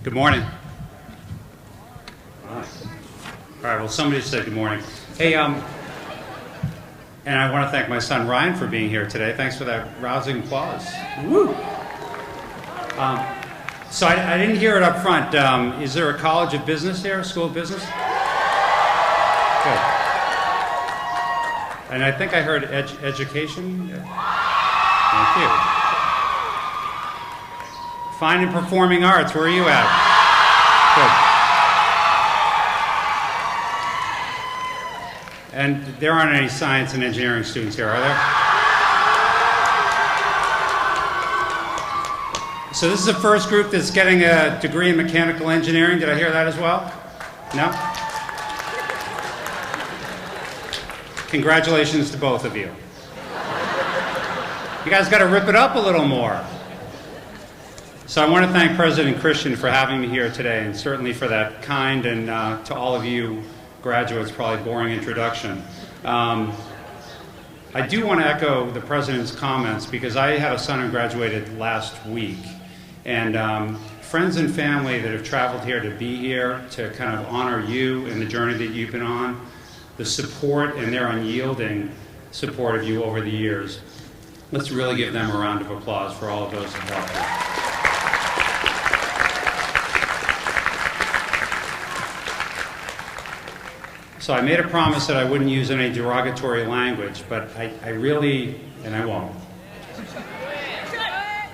Good morning. All right, well, somebody said good morning. Hey, and I want to thank my son Ryan for being here today. Thanks for that rousing applause. Woo! So I didn't hear it up front. Is there a College of Business here, School of Business? Good. And I think I heard education. Thank you. Fine and Performing Arts, where are you at? Good. And there aren't any science and engineering students here, are there? So this is the first group that's getting a degree in mechanical engineering. Did I hear that as well? No? Congratulations to both of you. You guys got to rip it up a little more. So I want to thank President Christian for having me here today, and certainly for that kind and to all of you graduates, probably boring introduction. I do want to echo the President's comments because I had a son who graduated last week. And friends and family that have traveled here to be here, to kind of honor you and the journey that you've been on, the support and their unyielding support of you over the years. Let's really give them a round of applause for all of those who helped you. So I made a promise that I wouldn't use any derogatory language, but I really, and I won't.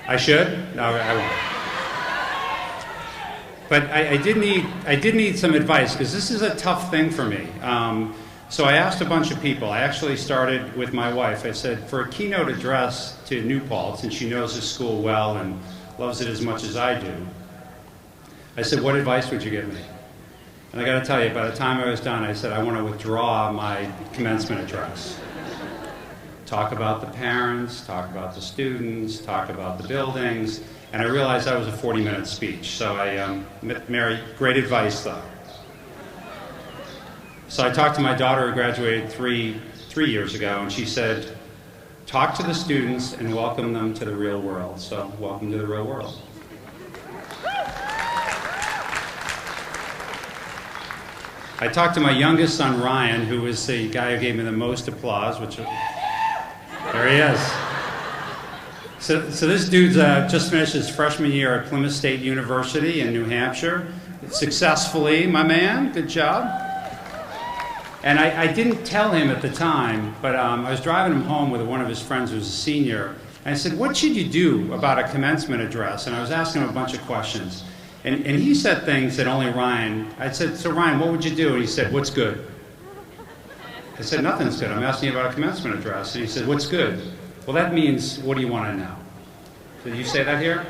I should? No, I won't. But I did need some advice, because this is a tough thing for me. So I asked a bunch of people. I actually started with my wife. I said, for a keynote address to New Paltz, and she knows the school well and loves it as much as I do, I said, what advice would you give me? And I got to tell you, by the time I was done, I said, I want to withdraw my commencement address. Talk about the parents, talk about the students, talk about the buildings, and I realized that was a 40-minute speech. So Mary, great advice though. So I talked to my daughter who graduated three years ago, and she said, talk to the students and welcome them to the real world. So welcome to the real world. I talked to my youngest son, Ryan, who was the guy who gave me the most applause, which, there he is. So this dude's just finished his freshman year at Plymouth State University in New Hampshire. Successfully, my man, good job. And I didn't tell him at the time, but I was driving him home with one of his friends who's a senior, and I said, what should you do about a commencement address? And I was asking him a bunch of questions. And he said things that only Ryan, I said, so Ryan, what would you do? And he said, what's good? I said, nothing's good. I'm asking you about a commencement address. And he said, what's good? Well, that means, what do you want to know? Did you say that here?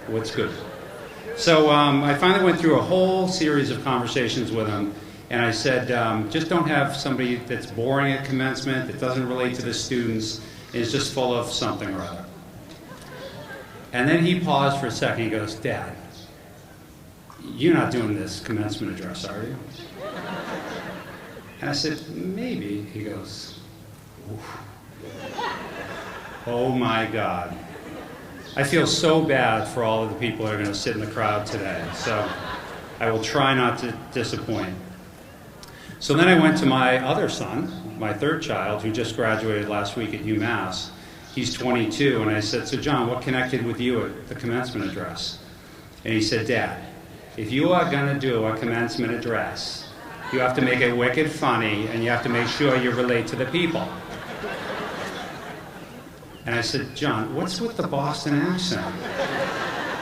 What's good? So I finally went through a whole series of conversations with him. And I said, just don't have somebody that's boring at commencement, that doesn't relate to the students, and is just full of something or other. And then he paused for a second. He goes, Dad, you're not doing this commencement address, are you? And I said, maybe. He goes, oof. Oh my God. I feel so bad for all of the people that are going to sit in the crowd today. So I will try not to disappoint. So then I went to my other son, my third child, who just graduated last week at UMass. He's 22, and I said, so John, what connected with you at the commencement address? And he said, Dad, if you are going to do a commencement address, you have to make it wicked funny, and you have to make sure you relate to the people. And I said, John, what's with the Boston accent?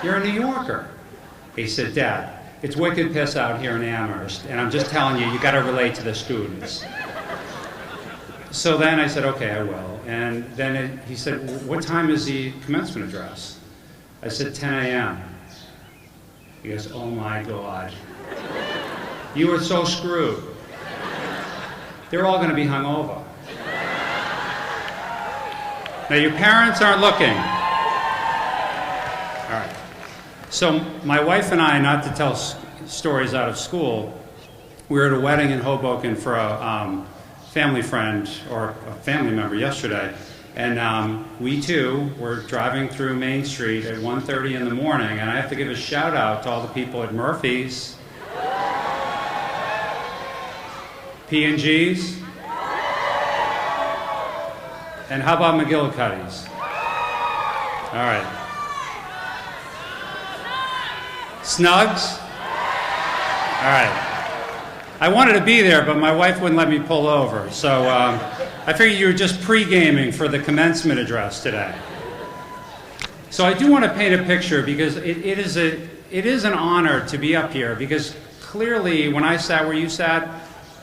You're a New Yorker. He said, Dad, it's wicked piss out here in Amherst, and I'm just telling you, you got to relate to the students. So then I said, okay, I will. And then he said, what time is the commencement address? I said, 10 a.m. He goes, oh my God. You were so screwed. They're all going to be hungover. Now your parents aren't looking. All right. So my wife and I, not to tell stories out of school, we were at a wedding in Hoboken for a family friend or a family member yesterday, And we too were driving through Main Street at 1:30 in the morning, and I have to give a shout out to all the people at Murphy's, P&G's, and how about McGillicuddy's? All right. Snugs? All right. I wanted to be there, but my wife wouldn't let me pull over, so I figured you were just pre-gaming for the commencement address today. So I do want to paint a picture because it is an honor to be up here, because clearly when I sat where you sat,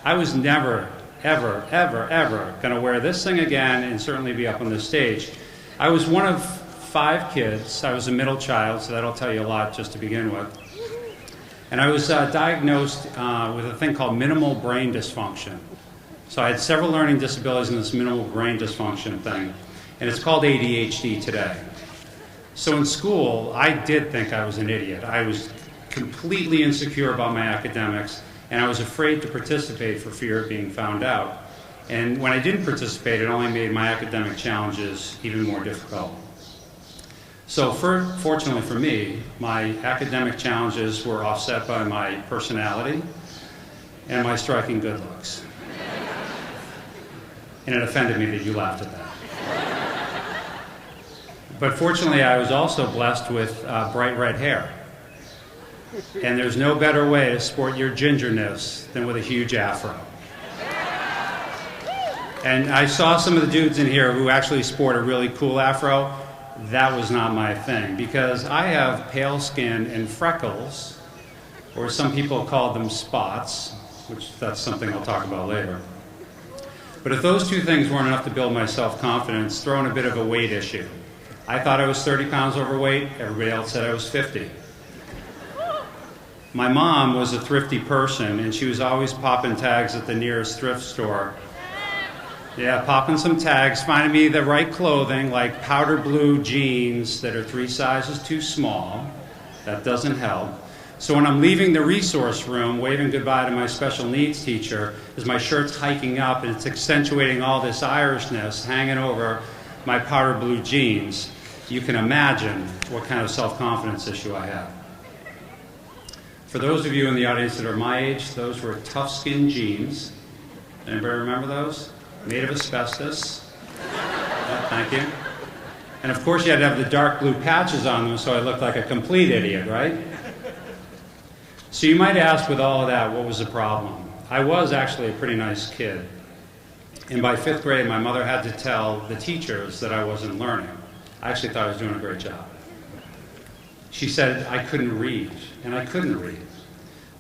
I was never, ever, ever, ever going to wear this thing again and certainly be up on the stage. I was one of 5 kids. I was a middle child, so that'll tell you a lot just to begin with. And I was diagnosed with a thing called minimal brain dysfunction. So I had several learning disabilities in this minimal brain dysfunction thing, and it's called ADHD today. So in school, I did think I was an idiot. I was completely insecure about my academics, and I was afraid to participate for fear of being found out. And when I didn't participate, it only made my academic challenges even more difficult. So fortunately for me, my academic challenges were offset by my personality and my striking good looks. And it offended me that you laughed at that. But fortunately, I was also blessed with bright red hair. And there's no better way to sport your gingerness than with a huge afro. And I saw some of the dudes in here who actually sport a really cool afro. That was not my thing, because I have pale skin and freckles, or some people call them spots, which that's something I'll talk about later. But if those two things weren't enough to build my self-confidence, throw in a bit of a weight issue. I thought I was 30 pounds overweight, everybody else said I was 50. My mom was a thrifty person, and she was always popping tags at the nearest thrift store. Yeah, popping some tags, finding me the right clothing, like powder blue jeans that are 3 sizes too small. That doesn't help. So when I'm leaving the resource room, waving goodbye to my special needs teacher, as my shirt's hiking up and it's accentuating all this Irishness hanging over my powder blue jeans, you can imagine what kind of self-confidence issue I have. For those of you in the audience that are my age, those were tough skin jeans. Anybody remember those? Made of asbestos. Yeah, thank you. And of course you had to have the dark blue patches on them so I looked like a complete idiot, right? So you might ask, with all of that, what was the problem? I was actually a pretty nice kid. And by 5th grade, my mother had to tell the teachers that I wasn't learning. I actually thought I was doing a great job. She said I couldn't read, and I couldn't read.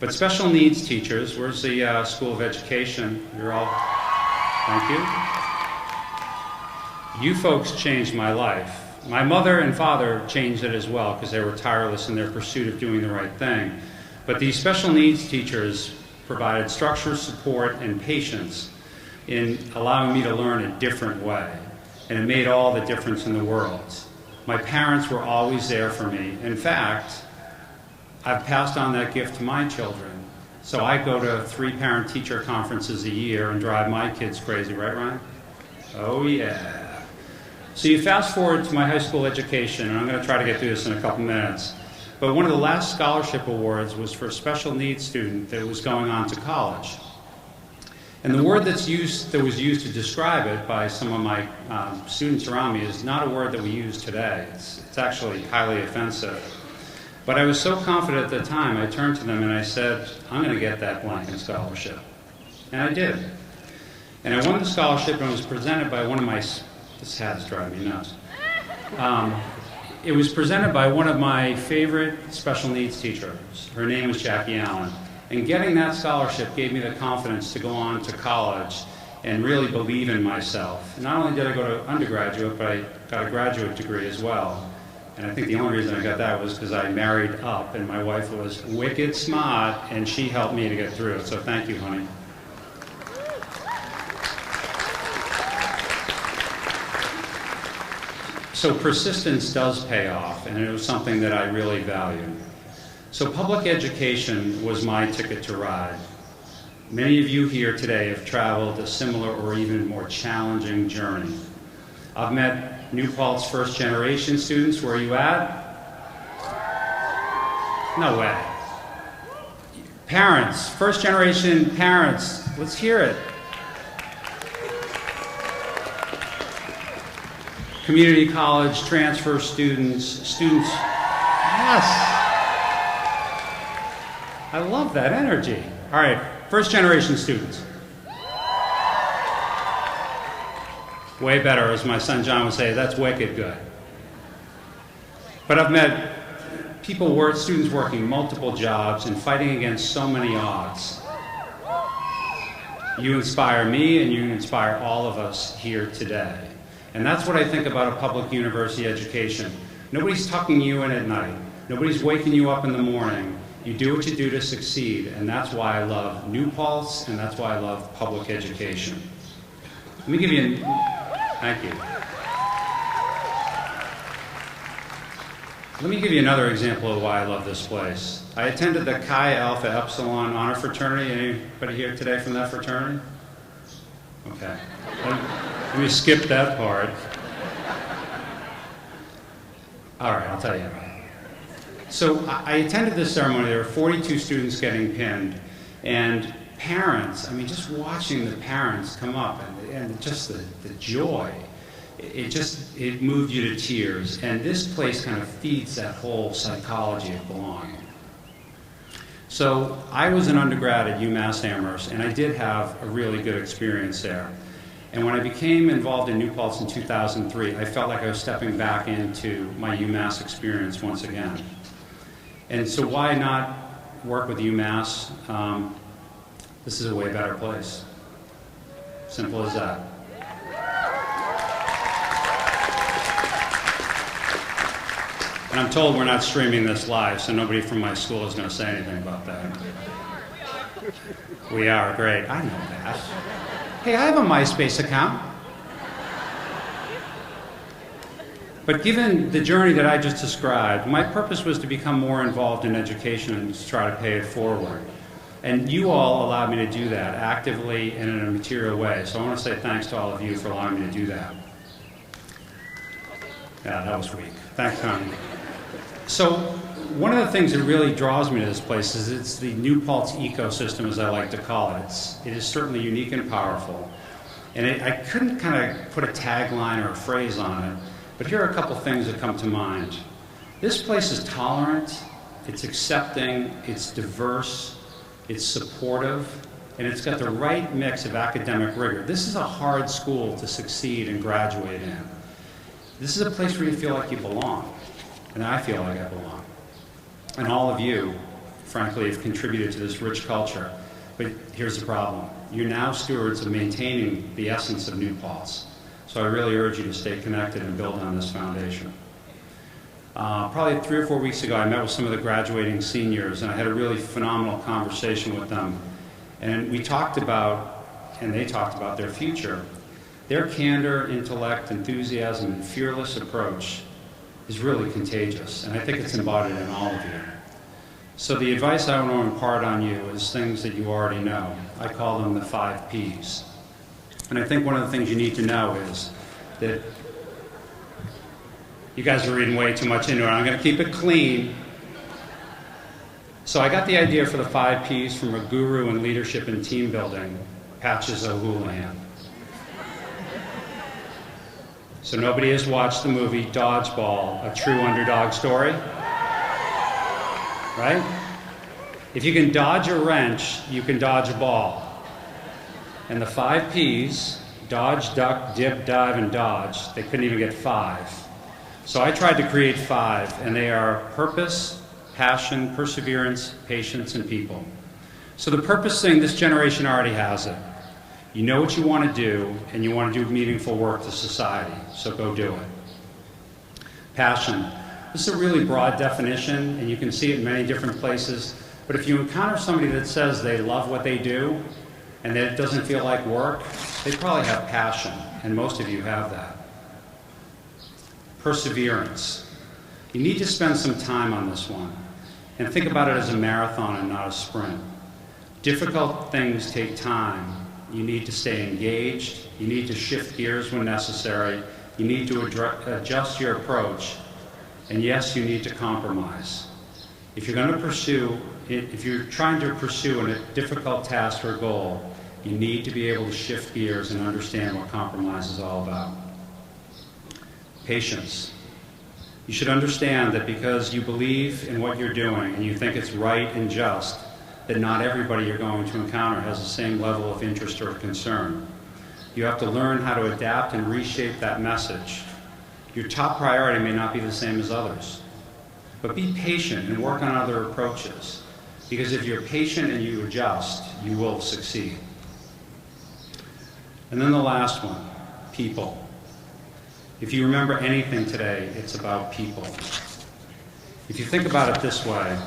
But special needs teachers, where's the School of Education? You're all, thank you. You folks changed my life. My mother and father changed it as well because they were tireless in their pursuit of doing the right thing. But these special needs teachers provided structure, support, and patience in allowing me to learn a different way. And it made all the difference in the world. My parents were always there for me. In fact, I've passed on that gift to my children. So I go to 3 parent-teacher conferences a year and drive my kids crazy, right, Ryan? Oh, yeah. So you fast forward to my high school education, and I'm going to try to get through this in a couple minutes. But one of the last scholarship awards was for a special needs student that was going on to college. And the word that was used to describe it by some of my students around me is not a word that we use today. It's actually highly offensive. But I was so confident at the time, I turned to them and I said, I'm going to get that blanket scholarship. And I did. And I won the scholarship, and it was presented by one of my, this hat's driving me nuts. It was presented by one of my favorite special needs teachers. Her name was Jackie Allen. And getting that scholarship gave me the confidence to go on to college and really believe in myself. Not only did I go to undergraduate, but I got a graduate degree as well. And I think the only reason I got that was because I married up, and my wife was wicked smart, and she helped me to get through it. So thank you, honey. So persistence does pay off, and it was something that I really valued. So public education was my ticket to ride. Many of you here today have traveled a similar or even more challenging journey. I've met New Paltz first generation students. Where are you at? No way. Parents, first generation parents, let's hear it. Community college, transfer students, yes. I love that energy. All right, first generation students. Way better, as my son John would say, that's wicked good. But I've met students working multiple jobs and fighting against so many odds. You inspire me and you inspire all of us here today. And that's what I think about a public university education. Nobody's tucking you in at night. Nobody's waking you up in the morning. You do what you do to succeed, and that's why I love New Paltz, and that's why I love public education. Let me give you thank you. Let me give you another example of why I love this place. I attended the Chi Alpha Epsilon Honor Fraternity. Anybody here today from that fraternity? Okay. Let me skip that part. All right, I'll tell you. So I attended this ceremony. There were 42 students getting pinned, and parents, I mean, just watching the parents come up and just the joy, it moved you to tears. And this place kind of feeds that whole psychology of belonging. So I was an undergrad at UMass Amherst, and I did have a really good experience there. And when I became involved in New Paltz in 2003, I felt like I was stepping back into my UMass experience once again. And so why not work with UMass? This is a way better place. Simple as that. And I'm told we're not streaming this live, so nobody from my school is going to say anything about that. We are, great. I know that. Hey, I have a MySpace account. But given the journey that I just described, my purpose was to become more involved in education and to try to pay it forward. And you all allowed me to do that actively and in a material way. So I want to say thanks to all of you for allowing me to do that. Yeah, that was weak. Thanks, Connie. So one of the things that really draws me to this place is it's the New Paltz ecosystem, as I like to call it. It is certainly unique and powerful. And I couldn't kind of put a tagline or a phrase on it, but here are a couple things that come to mind. This place is tolerant, it's accepting, it's diverse, it's supportive, and it's got the right mix of academic rigor. This is a hard school to succeed and graduate in. This is a place where you feel like you belong, and I feel like I belong. And all of you, frankly, have contributed to this rich culture. But here's the problem. You're now stewards of maintaining the essence of New Paltz. So I really urge you to stay connected and build on this foundation. Probably 3 or 4 weeks ago, I met with some of the graduating seniors, and I had a really phenomenal conversation with them. And we talked about, and they talked about their future. Their candor, intellect, enthusiasm, and fearless approach is really contagious, and I think it's embodied in all of you. So the advice I want to impart on you is things that you already know. I call them the 5 Ps. And I think one of the things you need to know is that you guys are reading way too much into it. I'm going to keep it clean. So I got the idea for the 5 Ps from a guru in leadership and team building, Patches O'Houlihan. So nobody has watched the movie Dodgeball, A True Underdog Story? Right? If you can dodge a wrench, you can dodge a ball. And the 5 Ps, dodge, duck, dip, dive, and dodge, they couldn't even get 5. So I tried to create 5, and they are purpose, passion, perseverance, patience, and people. So the purpose thing, this generation already has it. You know what you want to do, and you want to do meaningful work to society, so go do it. Passion. This is a really broad definition, and you can see it in many different places, but if you encounter somebody that says they love what they do, and that it doesn't feel like work, they probably have passion, and most of you have that. Perseverance. You need to spend some time on this one, and think about it as a marathon and not a sprint. Difficult things take time. You need to stay engaged. You need to shift gears when necessary. You need to adjust your approach, and yes, you need to compromise. If you're trying to pursue a difficult task or goal, you need to be able to shift gears and understand what compromise is all about. Patience. You should understand that because you believe in what you're doing and you think it's right and just, that not everybody you're going to encounter has the same level of interest or concern. You have to learn how to adapt and reshape that message. Your top priority may not be the same as others. But be patient and work on other approaches. Because if you're patient and you adjust, you will succeed. And then the last one, people. If you remember anything today, it's about people. If you think about it this way,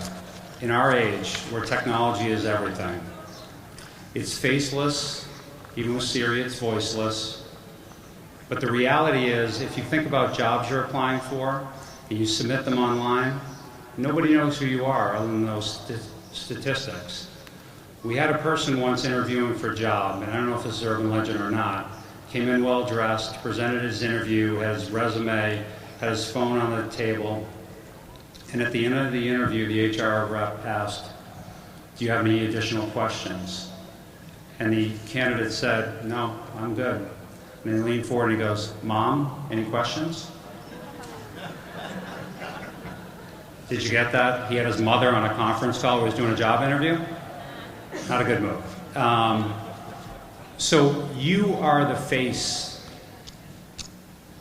in our age, where technology is everything, it's faceless, even with Siri, it's voiceless. But the reality is, if you think about jobs you're applying for, and you submit them online, nobody knows who you are other than those statistics. We had a person once interviewing for a job, and I don't know if this is urban legend or not, came in well dressed, presented his interview, had his resume, had his phone on the table, and at the end of the interview, the HR rep asked, "Do you have any additional questions?" And the candidate said, "No, I'm good." And he leaned forward and he goes, "Mom, any questions?" Did you get that? He had his mother on a conference call where he was doing a job interview? Not a good move. So you are the face.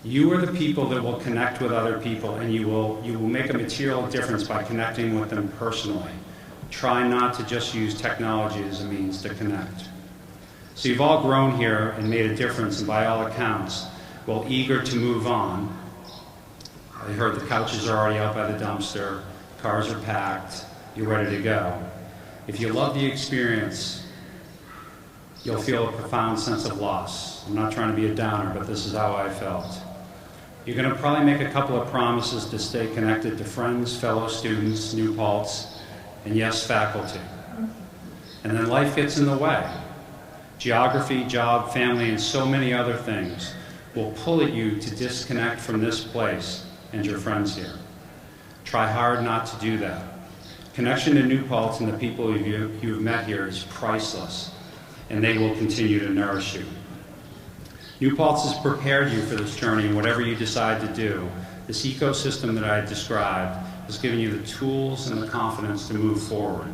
You are the people that will connect with other people, and you will make a material difference by connecting with them personally. Try not to just use technology as a means to connect. So you've all grown here and made a difference, and by all accounts, while eager to move on. I heard the couches are already out by the dumpster, cars are packed, you're ready to go. If you love the experience, you'll feel a profound sense of loss. I'm not trying to be a downer, but this is how I felt. You're going to probably make a couple of promises to stay connected to friends, fellow students, new Paltz, and yes, faculty. And then life gets in the way. Geography, job, family, and so many other things will pull at you to disconnect from this place and your friends here. Try hard not to do that. Connection to New Paltz and the people you've met here is priceless, and they will continue to nourish you. New Paltz has prepared you for this journey, and whatever you decide to do, this ecosystem that I described has given you the tools and the confidence to move forward.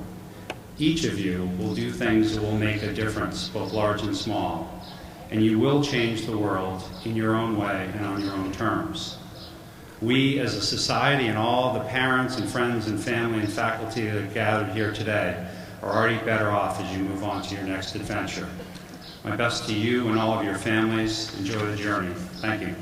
Each of you will do things that will make a difference, both large and small, and you will change the world in your own way and on your own terms. We, as a society, and all the parents and friends and family and faculty that have gathered here today are already better off as you move on to your next adventure. My best to you and all of your families. Enjoy the journey. Thank you.